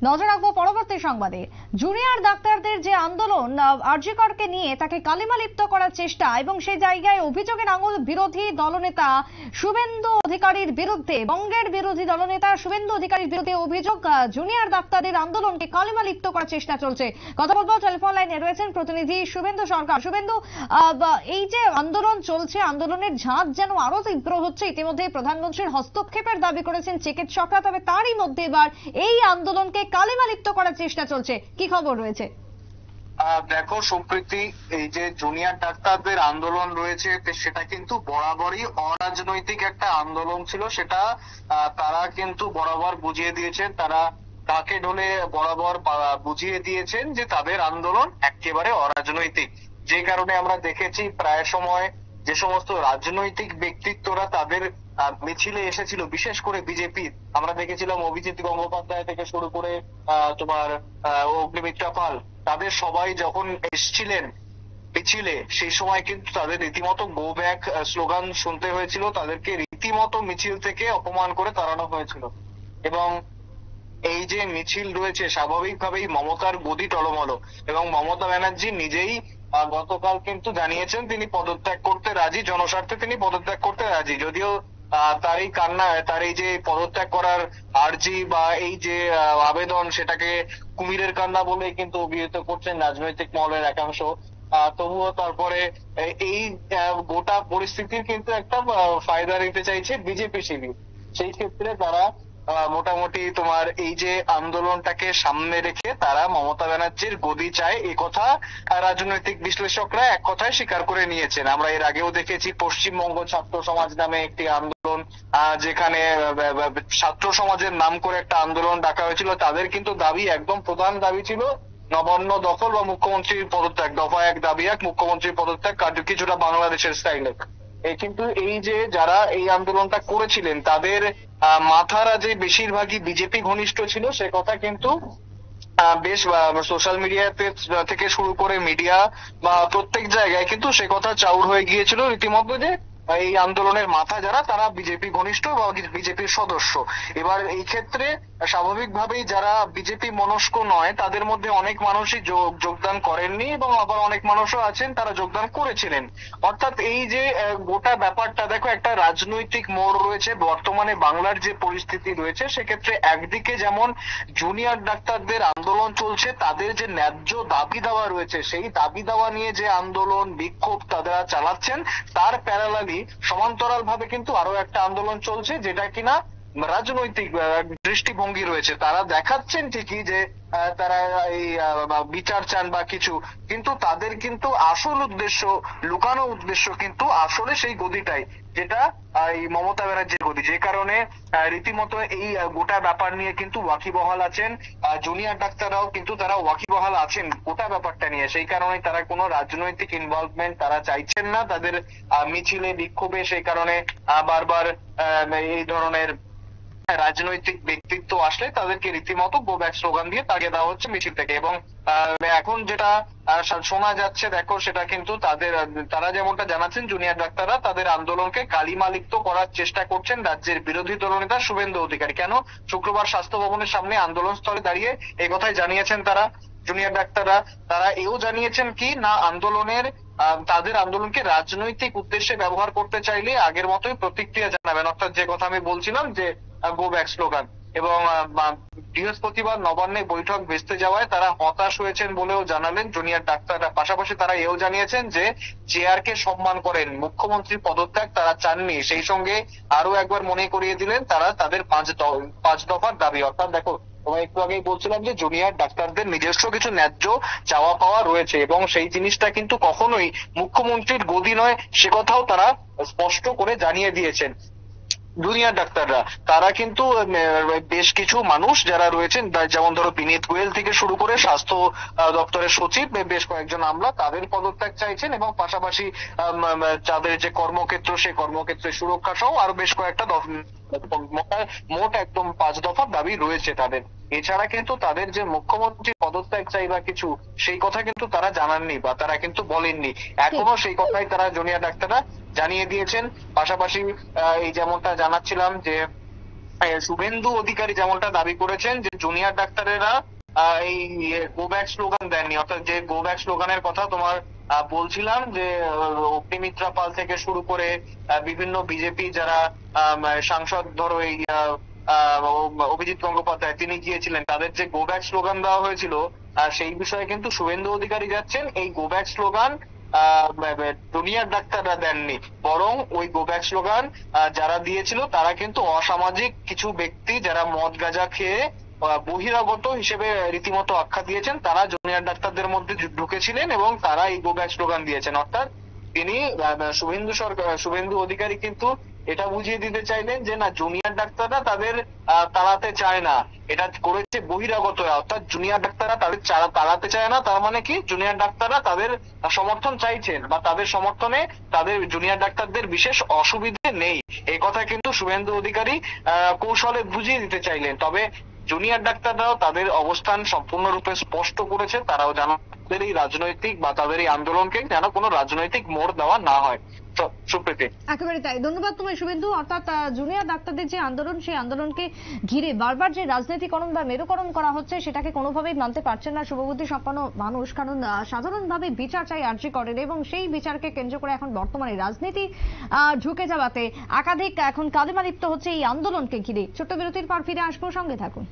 নজর রাখবো পরবর্তী সংবাদে। জুনিয়র ডাক্তারদের যে আন্দোলন, আরজি করকে নিয়ে তাকে কালিমা লিপ্ত করার চেষ্টা এবং সেই জায়গায় অভিযোগের আঙুল বিরোধী দলনেতা শুভেন্দু অধিকারীর বিরুদ্ধে, বঙ্গের বিরোধী দলনেতা শুভেন্দু অধিকারীর বিরুদ্ধে অভিযোগ জুনিয়র ডাক্তারদের আন্দোলনকে কালিমা লিপ্ত করার চেষ্টা চলছে। কথা বলবো, টেলিফোন লাইনে রয়েছেন প্রতিনিধি শুভেন্দু সরকার। শুভেন্দু, এই যে আন্দোলন চলছে, আন্দোলনের ঝাঁজ যেন আরো তীব্র হচ্ছে। ইতিমধ্যে প্রধানমন্ত্রীর হস্তক্ষেপের দাবি করেছেন চিকিৎসকরা, তবে তারই মধ্যে এবার এই আন্দোলনকে কালিমা লিপ্ত করার চেষ্টা চলছে। কি খবর রয়েছে? দেখো সুপ্রীতি, এই যে জুনিয়র ডাক্তারদের আন্দোলন রয়েছে সেটা কিন্তু বরাবরই অরাজনৈতিক একটা আন্দোলন ছিল। সেটা তারা কিন্তু বরাবর বুঝিয়ে দিয়েছেন, তারা তাকে ঢোলে বরাবর বুঝিয়ে দিয়েছেন যে তাদের আন্দোলন একেবারে অরাজনৈতিক। যে কারণে আমরা দেখেছি প্রায় সময় যে সমস্ত রাজনৈতিক ব্যক্তিত্বরা তাদের মিছিলে এসেছিল, বিশেষ করে বিজেপির, আমরা দেখেছিলাম অভিজিৎ গঙ্গোপাধ্যায় থেকে শুরু করে তোমার অগ্নিমিত্রা পাল, তাদের সবাই যখন এসছিলেন মিছিলে, সেই সময় কিন্তু তাদের রীতিমতো গো ব্যাক স্লোগান শুনতে হয়েছিল, তাদেরকে রীতিমতো মিছিল থেকে অপমান করে তাড়ানো হয়েছিল। এবং এই যে মিছিল রয়েছে, স্বাভাবিকভাবেই মমতার গদি টলমল, এবং মমতা ব্যানার্জি নিজেই গতকাল কিন্তু জানিয়েছেন তিনি পদত্যাগ করতে রাজি, জনস্বার্থে তিনি পদত্যাগ করতে রাজি। যদিও তার এই কান্না, তার এই যে পদত্যাগ করার আর্জি বা এই যে আবেদন, সেটাকে কুমিরের কান্না বলে কিন্তু অভিহিত করছেন রাজনৈতিক মহলের একাংশ। তবুও তারপরে এই গোটা পরিস্থিতির কিন্তু একটা ফায়দা নিতে চাইছে বিজেপি শিবির। সেই ক্ষেত্রে তারা মোটামুটি তোমার এই যে আন্দোলনটাকে সামনে রেখে তারা মমতা ব্যানার্জির গদি চায়, এই কথা রাজনৈতিক বিশ্লেষকরা এক কথায় স্বীকার করে নিয়েছেন। আমরা এর আগেও দেখেছি পশ্চিমবঙ্গ ছাত্র সমাজ নামে একটি আন্দোলন, যেখানে ছাত্র সমাজের নাম করে একটা আন্দোলন ডাকা হয়েছিল। তাদের কিন্তু দাবি, একদম প্রধান দাবি ছিল নবান্ন দখল বা মুখ্যমন্ত্রীর পদত্যাগ। দফা এক দাবি এক, মুখ্যমন্ত্রীর পদত্যাগ, কিছুটা বাংলাদেশের স্টাইলে। কিন্তু এই যে যারা এই আন্দোলনটা করেছিলেন তাদের মাথারা যে বেশিরভাগই বিজেপি ঘনিষ্ঠ ছিল, সে কথা কিন্তু বেশ সোশ্যাল মিডিয়াতে থেকে শুরু করে মিডিয়া বা প্রত্যেক জায়গায় কিন্তু সে কথা চাউর হয়ে গিয়েছিল রীতিমতো, যে এই আন্দোলনের মাথা যারা, তারা বিজেপি ঘনিষ্ঠ বা বিজেপির সদস্য। এবার এই ক্ষেত্রে স্বাভাবিকভাবেই যারা বিজেপি মনস্ক নয়, তাদের মধ্যে অনেক মানুষই যোগদান করেননি, এবং আবার অনেক মানুষও আছেন তারা যোগদান করেছিলেন। অর্থাৎ এই যে গোটা ব্যাপারটা, দেখো একটা রাজনৈতিক মোড় রয়েছে বর্তমানে বাংলার যে পরিস্থিতি রয়েছে, সেক্ষেত্রে একদিকে যেমন জুনিয়র ডাক্তারদের আন্দোলন চলছে, তাদের যে ন্যায্য দাবি দাওয়া রয়েছে, সেই দাবি দাওয়া নিয়ে যে আন্দোলন বিক্ষোভ তারা চালাচ্ছেন, তার প্যারালালি সমান্তরাল ভাবে কিন্তু আরো একটা আন্দোলন চলছে, যেটা কিনা রাজনৈতিক দৃষ্টিভঙ্গি রয়েছে। তারা দেখাচ্ছেন ঠিকই যে তারা এই বিচার চান বা কিছু, কিন্তু তাদের কিন্তু আসল উদ্দেশ্য, লুকানো উদ্দেশ্য কিন্তু আসলে সেই গদিটাই, যেটা এই মমতা ব্যানার্জির গদি। যে কারণে রীতিমতো এই গোটা ব্যাপার নিয়ে কিন্তু ওয়াকিবহাল আছেন জুনিয়র ডাক্তাররাও, কিন্তু তারা ওয়াকিবহাল আছেন গোটা ব্যাপারটা নিয়ে। সেই কারণে তারা কোনো রাজনৈতিক ইনভলভমেন্ট তারা চাইছেন না তাদের মিছিলে বিক্ষোভে। সেই কারণে বারবার এই ধরনের রাজনৈতিক ব্যক্তিত্ব আসলে তাদেরকে রীতিমতো গো ব্যাক স্লোগান দিয়ে তাড়িয়ে দেওয়া হচ্ছে মিছিল থেকে। এবং এখন যেটা শোনা যাচ্ছে, দেখো সেটা কিন্তু তারা যেমনটা জানাচ্ছেন, জুনিয়র ডাক্তাররা তাদের আন্দোলনকে কালিমা লিপ্ত করার চেষ্টা করছেন রাজ্যের বিরোধী দলনেতা শুভেন্দু অধিকারী। কেন? শুক্রবার স্বাস্থ্য ভবনের সামনে আন্দোলন স্থলে দাঁড়িয়ে এই কথাই জানিয়েছেন তারা, জুনিয়র ডাক্তাররা। তারা এও জানিয়েছেন কি না, তাদের আন্দোলনকে রাজনৈতিক উদ্দেশ্যে ব্যবহার করতে চাইলে আগের মতোই প্রতিক্রিয়া জানাবেন, অর্থাৎ যে কথা আমি বলছিলাম যে গো ব্যাক স্লোগান। এবং বৃহস্পতিবার নবান্নে বৈঠক ভেস্তে যাওয়ায় তারা হতাশ হয়েছেন বলেও জানালেন জুনিয়র ডাক্তাররা। পাশাপাশি তারা এও জানিয়েছেন যে চেয়ারকে সম্মান করেন, মুখ্যমন্ত্রীর পদত্যাগ তারা চাননি। সেই সঙ্গে আরো একবার মনে করিয়ে দিলেন তারা তাদের 5 দফার দাবি। অর্থাৎ দেখো, তোমায় একটু আগেই বলছিলাম যে জুনিয়র ডাক্তারদের নিজস্ব কিছু ন্যায্য চাওয়া পাওয়া রয়েছে, এবং সেই জিনিসটা কিন্তু কখনোই মুখ্যমন্ত্রীর গদি নয়, সে কথাও তারা স্পষ্ট করে জানিয়ে দিয়েছেন জুনিয়র ডাক্তাররা। তারা কিন্তু বেশ কিছু মানুষ যারা রয়েছেন, যেমন ধরো বিনীত গোয়েল থেকে শুরু করে স্বাস্থ্য দপ্তরের সচিব, বেশ কয়েকজন আমলা, তাদের পদত্যাগ চাইছেন, এবং পাশাপাশি তাদের যে কর্মক্ষেত্র, সেই কর্মক্ষেত্রের সুরক্ষা সহ আরো বেশ কয়েকটা মোট একদম 5 দফার দাবি রয়েছে তাদের। এছাড়া কিন্তু তাদের যে মুখ্যমন্ত্রী পদত্যাগ চাই বা কিছু, সেই কথা কিন্তু তারা জানাননি বা তারা কিন্তু বলেননি। এখনো সেই কথাই তারা জুনিয়র ডাক্তাররা জানিয়ে দিয়েছেন। পাশাপাশি এই যেমনটা জানাচ্ছিলাম যে শুভেন্দু অধিকারী যেমনটা দাবি করেছেন যে জুনিয়র ডাক্তারেরা এই গো ব্যাক স্লোগান দেননি, অর্থাৎ যে গো ব্যাক স্লোগানের কথা তোমার বলছিলাম, যে অগ্নিমিত্রা পাল থেকে শুরু করে বিভিন্ন বিজেপি যারা সাংসদ, ধরো এই অভিজিৎ গঙ্গোপাধ্যায় তিনি গিয়েছিলেন, তাদের যে গো ব্যাক স্লোগান দেওয়া হয়েছিল, সেই বিষয়ে কিন্তু শুভেন্দু অধিকারী যাচ্ছেন এই গো ব্যাক স্লোগান জুনিয়র ডাক্তাররা দেননি, বরং ওই গো ব্যাক স্লোগান যারা দিয়েছিল তারা কিন্তু অসামাজিক কিছু ব্যক্তি যারা মদ গাঁজা খেয়ে বহিরাগত হিসেবে রীতিমতো আখ্যা দিয়েছেন, তারা জুনিয়র ডাক্তারদের মধ্যে ঢুকেছিলেন এবং তারা এই গো ব্যাক স্লোগান দিয়েছেন। অর্থাৎ তিনি শুভেন্দু অধিকারী কিন্তু এটা বুঝিয়ে দিতে চাইলেন যে না, জুনিয়র ডাক্তাররা তাদের তাড়াতে চায় না, এটা করেছে বহিরাগতরা, অর্থাৎ জুনিয়র ডাক্তাররা তাদের তাড়াতে চায় না, তার মানে কি জুনিয়র ডাক্তাররা তাদের সমর্থন চাইছেন বা তাদের সমর্থনে তাদের জুনিয়র ডাক্তারদের বিশেষ অসুবিধে নেই, এই কথা কিন্তু শুভেন্দু অধিকারী কৌশলে বুঝিয়ে দিতে চাইলেন। তবে জুনিয়র ডাক্তাররাও তাদের অবস্থান সম্পূর্ণরূপে স্পষ্ট করেছে, তারাও যেন তাদের এই রাজনৈতিক বা তাদের এই আন্দোলনকে যেন কোনো রাজনৈতিক মোড় দেওয়া না হয়। সুপ্রীতি, একেবারে তাই। ধন্যবাদ তোমায় শুভেন্দু। অর্থাৎ জুনিয়র ডাক্তারদের যে আন্দোলন, সেই আন্দোলনকে ঘিরে বারবার যে রাজনীতিকরণ বা মেরুকরণ করা হচ্ছে, সেটাকে কোনোভাবেই মানতে পারছেন না শুভবুদ্ধি সম্পন্ন মানুষ। কারণ সাধারণভাবে বিচার চাই আরজি করেন এবং সেই বিচারকে কেন্দ্র করে এখন বর্তমানে রাজনীতি ঝুঁকে যাওয়াতে একাধিক এখন কালিমালিপ্ত হচ্ছে এই আন্দোলনকে ঘিরে। ছোট্ট বিরতির পর ফিরে আসবো, সঙ্গে থাকুন।